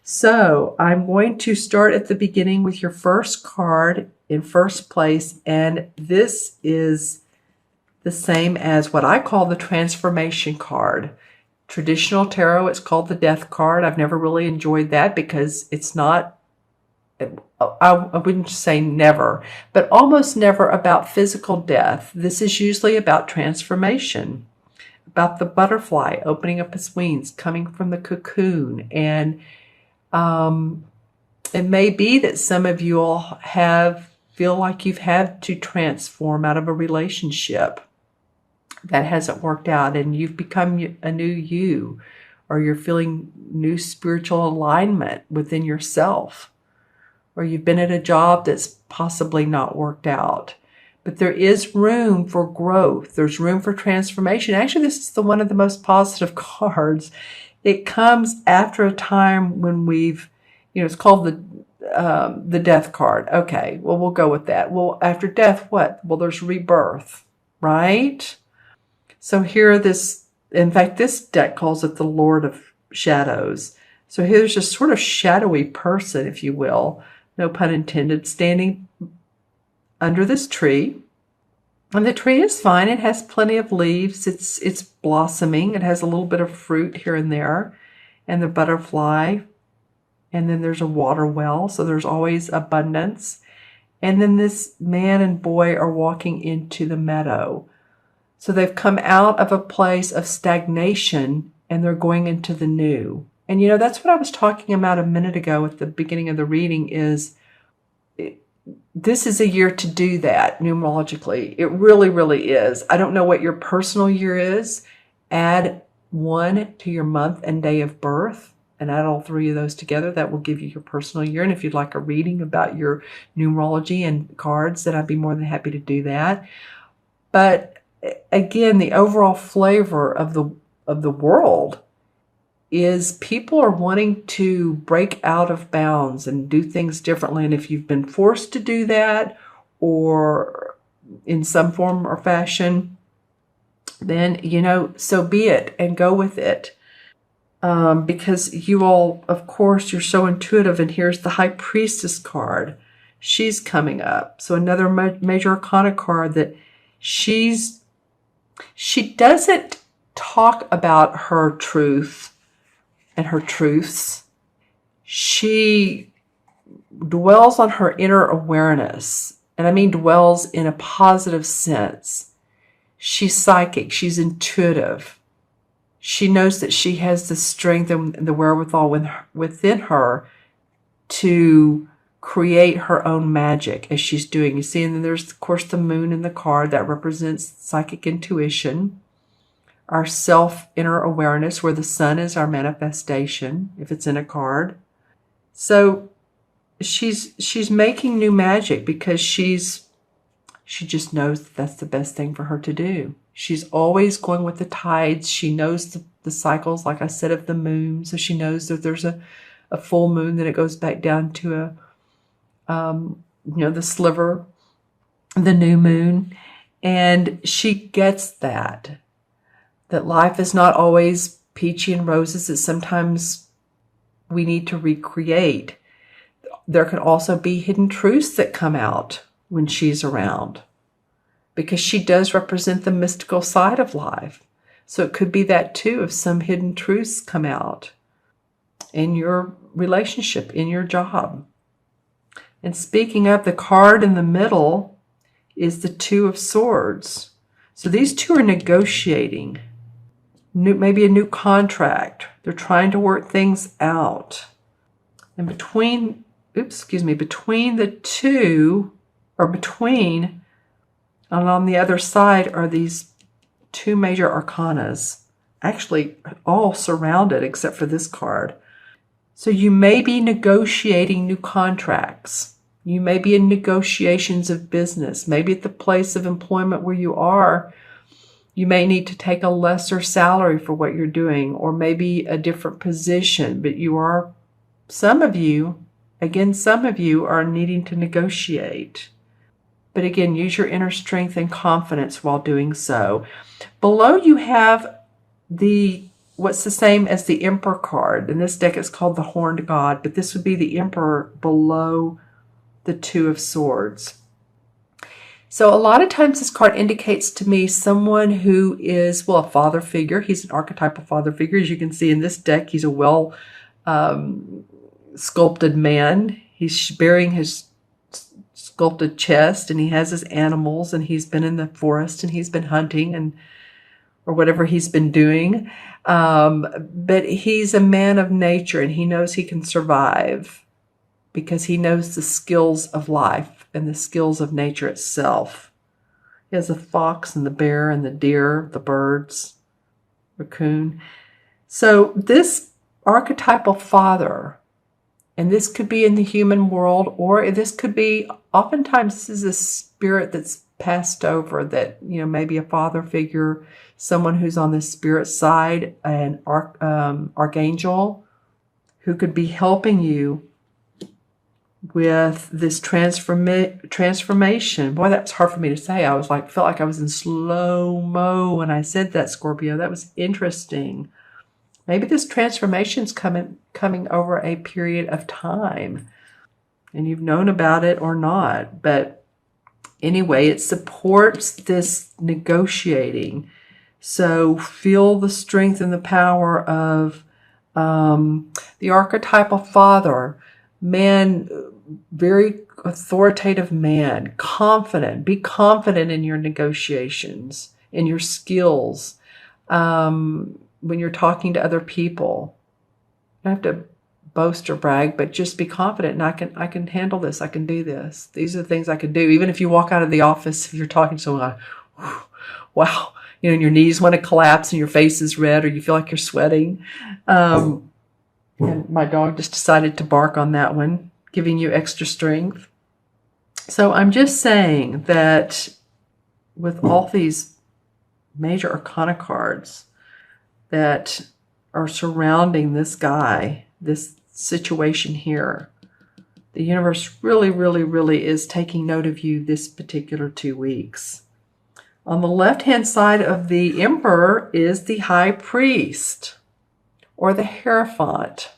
So I'm going to start at the beginning with your first card in first place, and this is the same as what I call the transformation card. Traditional tarot, it's called the death card. I've never really enjoyed that because it's not, I wouldn't say never, but almost never about physical death. This is usually about transformation, about the butterfly opening up its wings, coming from the cocoon. And it may be that some of you all feel like you've had to transform out of a relationship that hasn't worked out, and you've become a new you, or you're feeling new spiritual alignment within yourself, or you've been at a job that's possibly not worked out. But there is room for growth. There's room for transformation. Actually, this is one of the most positive cards. It comes after a time when we've, it's called the death card. Okay, well, we'll go with that. Well, after death, what? Well, there's rebirth, right? So here, in fact, this deck calls it the Lord of Shadows. So here's a sort of shadowy person, if you will, no pun intended, standing under this tree. And the tree is fine. It has plenty of leaves. It's blossoming. It has a little bit of fruit here and there, and the butterfly. And then there's a water well, so there's always abundance. And then this man and boy are walking into the meadow. So they've come out of a place of stagnation and they're going into the new. And that's what I was talking about a minute ago at the beginning of the reading is this is a year to do that numerologically. It really, really is. I don't know what your personal year is. Add 1 to your month and day of birth and add all 3 of those together. That will give you your personal year. And if you'd like a reading about your numerology and cards, then I'd be more than happy to do that. But again, the overall flavor of the world is people are wanting to break out of bounds and do things differently. And if you've been forced to do that or in some form or fashion, then, so be it and go with it. Because you all, of course, you're so intuitive. And here's the High Priestess card. She's coming up. So another major arcana card that she doesn't talk about her truth and her truths. She dwells on her inner awareness. And I mean dwells in a positive sense. She's psychic. She's intuitive. She knows that she has the strength and the wherewithal within her to create her own magic as she's doing. You see, and then there's, of course, the moon in the card that represents psychic intuition, our self-inner awareness, where the sun is our manifestation, if it's in a card. So she's making new magic because she just knows that's the best thing for her to do. She's always going with the tides. She knows the cycles, like I said, of the moon. So she knows that there's a full moon, then it goes back down to the sliver, the new moon. And she gets that life is not always peachy and roses, that sometimes we need to recreate. There can also be hidden truths that come out when she's around, because she does represent the mystical side of life. So it could be that too, if some hidden truths come out in your relationship, in your job. And speaking of, the card in the middle is the Two of Swords. So these two are negotiating, maybe a new contract. They're trying to work things out. And between the two, or between, and on the other side are these 2 major arcanas, actually all surrounded except for this card. So you may be negotiating new contracts. You may be in negotiations of business. Maybe at the place of employment where you are, you may need to take a lesser salary for what you're doing, or maybe a different position. But some of you are needing to negotiate. But again, use your inner strength and confidence while doing so. Below you have the what's the same as the Emperor card. In this deck, it's called the Horned God, but this would be the Emperor below the Two of Swords. So a lot of times this card indicates to me someone who is, well, a father figure. He's an archetypal father figure. As you can see in this deck, he's a well sculpted man. He's bearing his sculpted chest, and he has his animals, and he's been in the forest, and he's been hunting, and or whatever he's been doing. But he's a man of nature, and he knows he can survive because he knows the skills of life and the skills of nature itself. He has the fox and the bear and the deer, the birds, raccoon. So this archetypal father, and this could be in the human world, or this could be, oftentimes this is a spirit that's passed over, that, you know, maybe a father figure, someone who's on the spirit side, an archangel who could be helping you with this transformation. Boy, that was hard for me to say. I was like, felt like I was in slow-mo when I said that, Scorpio. That was interesting. Maybe this transformation's coming over a period of time, and you've known about it or not. But anyway, it supports this negotiating. So feel the strength and the power of the archetypal father, man, very authoritative man, confident. Be confident in your negotiations, in your skills. When you're talking to other people, you don't have to boast or brag, but just be confident. And I can handle this. I can do this. These are the things I can do. Even if you walk out of the office, if you're talking to someone, wow, you know, and your knees want to collapse and your face is red, or you feel like you're sweating. And my dog just decided to bark on that one, giving you extra strength. So I'm just saying that with all these major arcana cards that are surrounding this guy, this situation here, the universe really, really, really is taking note of you this particular 2 weeks. On the left-hand side of the Emperor is the High Priest, or the Hierophant.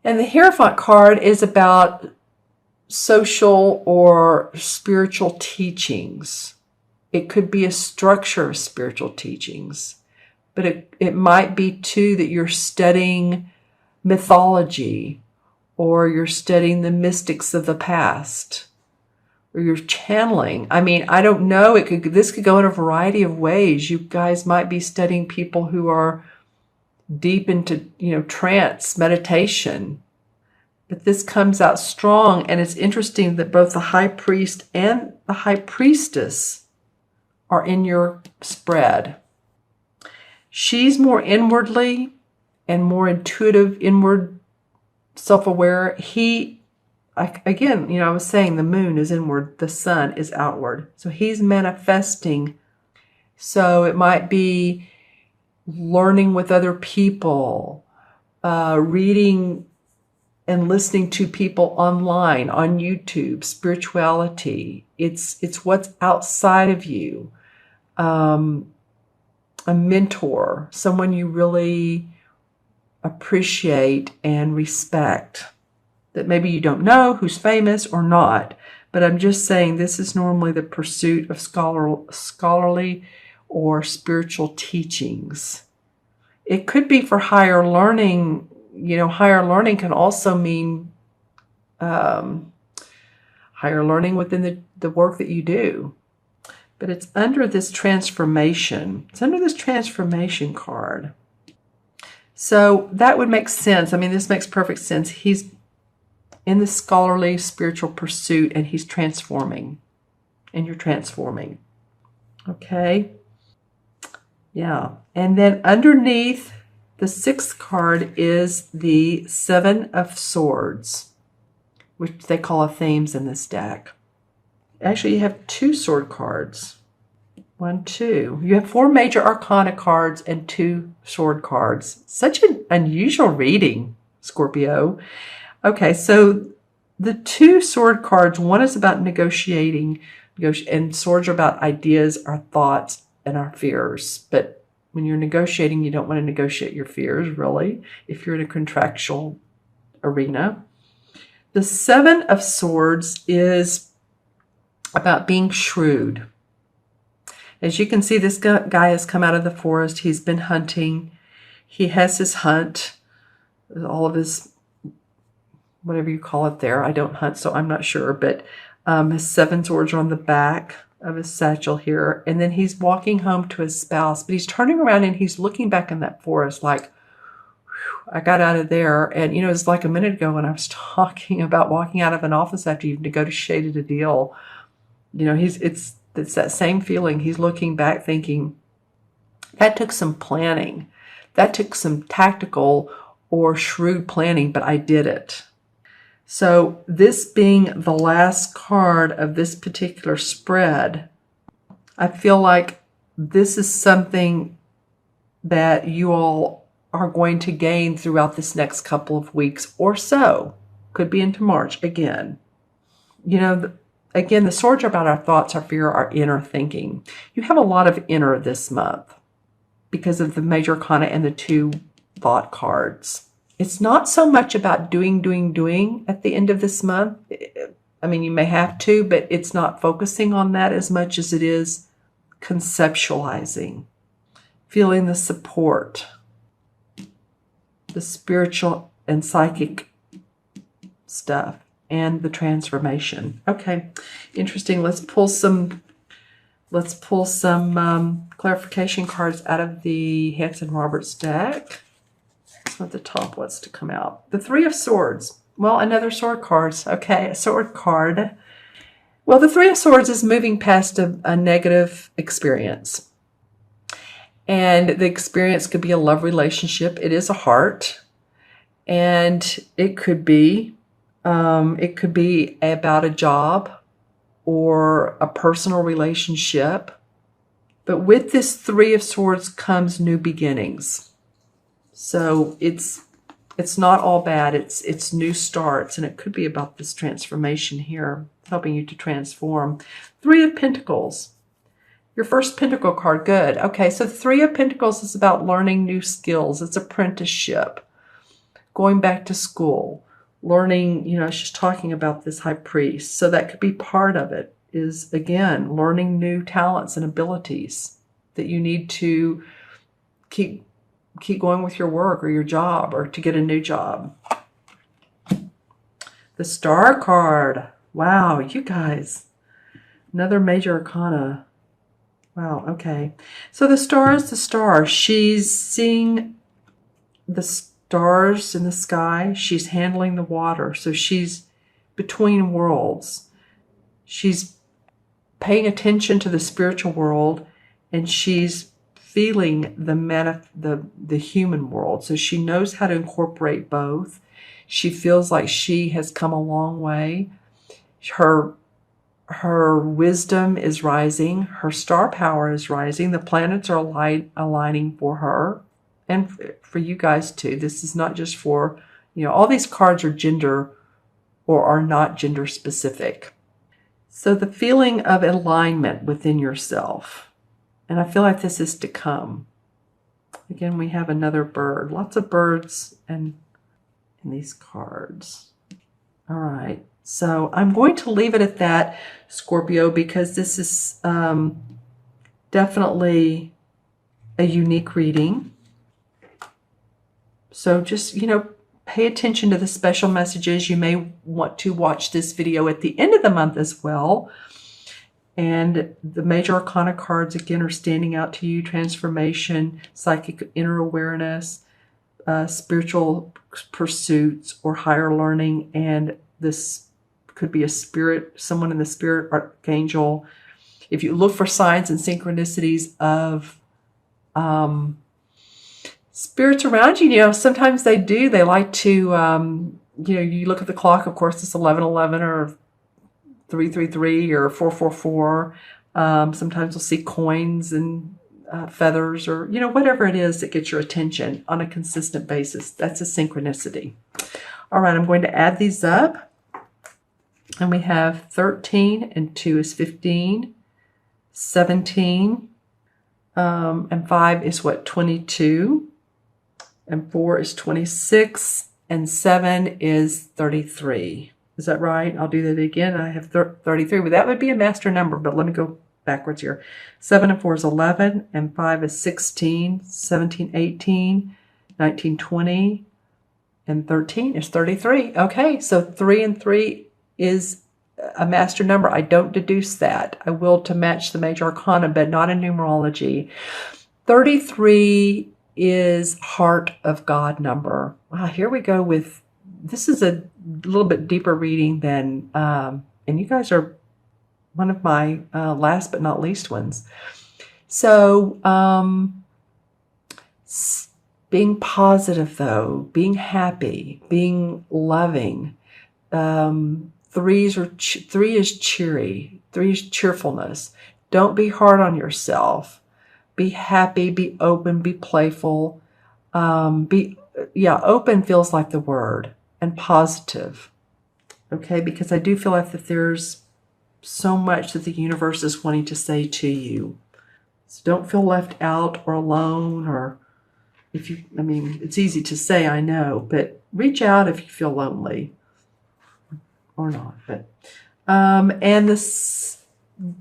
And the Hierophant card is about social or spiritual teachings. It could be a structure of spiritual teachings, but it might be too that you're studying mythology, or you're studying the mystics of the past, or you're channeling. I mean, I don't know. This could go in a variety of ways. You guys might be studying people who are deep into, trance meditation. But this comes out strong, and it's interesting that both the High Priest and the High Priestess are in your spread. She's more inwardly and more intuitive, inward, self-aware. I was saying the moon is inward, the sun is outward. So he's manifesting. So it might be learning with other people, reading and listening to people online, on YouTube, spirituality. It's what's outside of you. A mentor, someone you really appreciate and respect, that maybe you don't know, who's famous or not. But I'm just saying this is normally the pursuit of scholarly or spiritual teachings. It could be for higher learning. Higher learning can also mean higher learning within the work that you do. But it's under this transformation. It's under this transformation card. So that would make sense. I mean, this makes perfect sense. He's in the scholarly spiritual pursuit, and he's transforming. And you're transforming. Okay? Yeah. And then underneath the 6th card is the 7 of Swords, which they call a themes in this deck. Actually, you have 2 sword cards. 1, 2. You have 4 major arcana cards and 2 sword cards. Such an unusual reading, Scorpio. Okay, so the 2 sword cards, one is about negotiating, and swords are about ideas, our thoughts, and our fears. But When you're negotiating, you don't want to negotiate your fears, really, if you're in a contractual arena. The Seven of Swords is about being shrewd. As you can see, this guy has come out of the forest. He's been hunting. He has his hunt, all of his, whatever you call it there. I don't hunt, so I'm not sure. But his 7 swords are on the back of his satchel here. And then he's walking home to his spouse. But he's turning around and he's looking back in that forest like, I got out of there. And, you know, it's like a minute ago when I was talking about walking out of an office after you've negotiated a deal. You know, it's that same feeling. He's looking back thinking, that took some planning. That took some tactical or shrewd planning, but I did it. So this being the last card of this particular spread, I feel like this is something that you all are going to gain throughout this next couple of weeks or so. Could be into March again. You know, again, the swords are about our thoughts, our fear, our inner thinking. You have a lot of inner this month because of the Major Arcana and the 2 thought cards. It's not so much about doing at the end of this month. I mean, you may have to, but it's not focusing on that as much as it is conceptualizing, feeling the support, the spiritual and psychic stuff, and the transformation. Okay, interesting. Let's pull some clarification cards out of the Hanson Roberts deck. That's what the top wants to come out. The 3 of Swords. Well, another sword card. Okay, a sword card. Well, the 3 of Swords is moving past a negative experience. And the experience could be a love relationship. It is a heart. And it could be about a job or a personal relationship. But with this 3 of Swords comes new beginnings. So it's not all bad. It's new starts, and it could be about this transformation here, helping you to transform. 3 of Pentacles. Your first Pentacle card, good. Okay, so the 3 of Pentacles is about learning new skills. It's apprenticeship, going back to school, learning, you know, she's talking about this High Priest. So that could be part of it, is, again, learning new talents and abilities that you need to keep going with your work or your job or to get a new job. The Star card. Wow, you guys. Another Major Arcana. Wow, okay. So the Star is the star. She's seeing the stars in the sky. She's handling the water. So she's between worlds. She's paying attention to the spiritual world, and she's feeling the human world. So she knows how to incorporate both. She feels like she has come a long way. Her wisdom is rising. Her star power is rising. The planets are aligning for her and for you guys too. This is not just for, you know, all these cards are gender or are not gender specific. So the feeling of alignment within yourself. And I feel like this is to come. Again, we have another bird. Lots of birds in these cards. All right. So I'm going to leave it at that, Scorpio, because this is definitely a unique reading. So just, you know, pay attention to the special messages. You may want to watch this video at the end of the month as well. And the Major Arcana cards, again, are standing out to you. Transformation, psychic inner awareness, spiritual pursuits, or higher learning. And this could be a spirit, someone in the spirit archangel. If you look for signs and synchronicities of spirits around you, you know, sometimes they do. They like to, you know, you look at the clock, of course, it's 11:11 or 333 or 444. Sometimes you'll see coins and feathers, or, you know, whatever it is that gets your attention on a consistent basis. That's a synchronicity. All right, I'm going to add these up. And we have 13 and 2 is 15, 17, And 5 is what? 22. And 4 is 26. And 7 is 33. Is that right? I'll do that again. I have 33. Well, that would be a master number, but let me go backwards here. 7 and 4 is 11, and 5 is 16, 17, 18, 19, 20, and 13 is 33. Okay, so 3 and 3 is a master number. I don't deduce that. I will to match the major arcana, but not in numerology. 33 is heart of God number. Wow, here we go with, this is a little bit deeper reading than, and you guys are one of my last but not least ones. So, being positive though, being happy, being loving. 3 is cheery. 3 is cheerfulness. Don't be hard on yourself. Be happy, be open, be playful. Open feels like the word, and positive. Okay, because I do feel like that there's so much that the universe is wanting to say to you. So don't feel left out or alone, or it's easy to say, I know, but reach out if you feel lonely or not. But and this,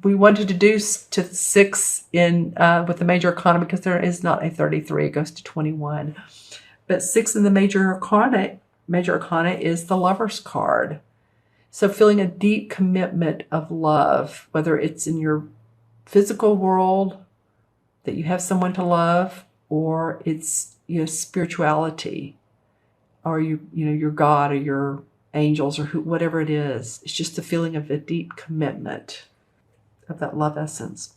we wanted to do to 6 in with the major arcana because there is not a 33. It goes to 21. But 6 in the major arcana is the Lover's card. So feeling a deep commitment of love, whether it's in your physical world that you have someone to love, or it's spirituality, or your God or your angels or whatever it is. It's just a feeling of a deep commitment of that love essence.